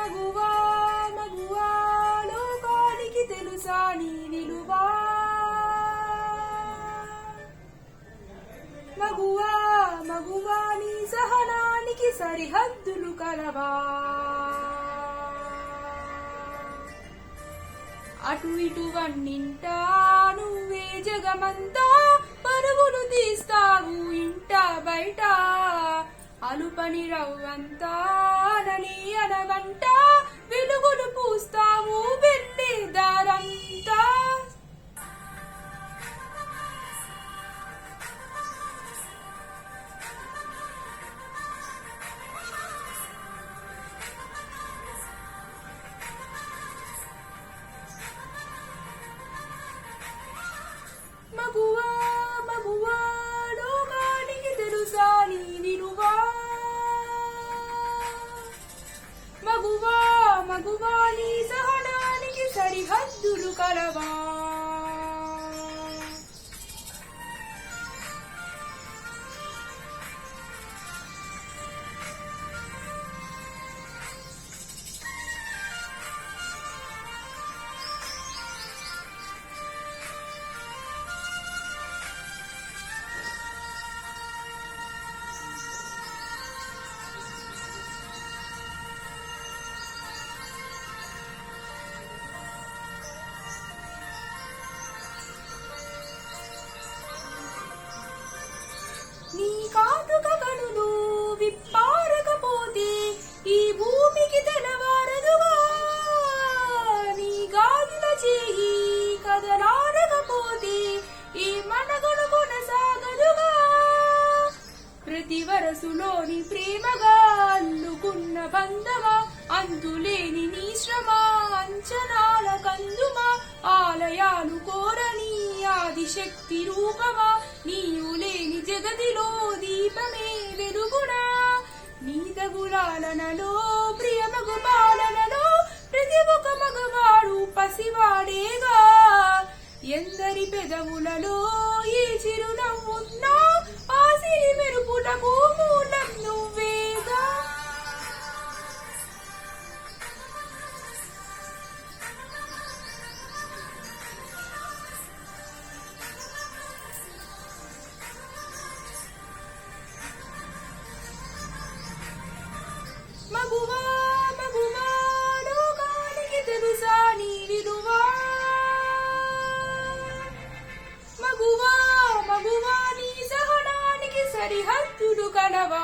మగువా మగువా లోకానికి తెలుసా నీ విలువా మగువా మగువా నీ సహనానికి సరిహద్దులు కలవా అటు ఇటు వన్నింటా నువ్వే జగమంతా పరుగులు తీస్తావు ఇంట బయట అలుపని రవ్వంతా నని అనగంట వెలుగులు పూస్తావు వెళ్ళే దారంతా మగువా మగువా లోకానికి తెలుసా నీ విలువా మగువా మగువా నీ సహనానికి సరిహద్దులు కలవా నీ కాటుక కనులు విప్పారకపోతే ఈ భూమికి తెలవారదుగా నీ గాజుల చేయి కదలాడకపోతే ఈ మనగను కొనసాగదుగా ప్రతి వరసులోని ప్రేమగా అల్లుకున్న బంధమా అంతులేని నీ శ్రమ అంచనాల కందుమా ఆలయాలు కోరని ఆదిశక్తి రూపమా నీవు లేని జగతిలో దీపమే వెలుగునా నీత గులాలనలో ప్రియమగు పాలనలో ప్రతి ఒక మగవాడు పసివాడేగా ఎందరి పెదవులలో ఈ చిరునవ్వున్నా ఆ సిరి మెరుపులకు మూలం నువ్వేగా మగువా మగువా లోకానికి తెలుసా నీ విలువా మగువా మగువా నీ సహనానికి సరిహద్దులు కలవా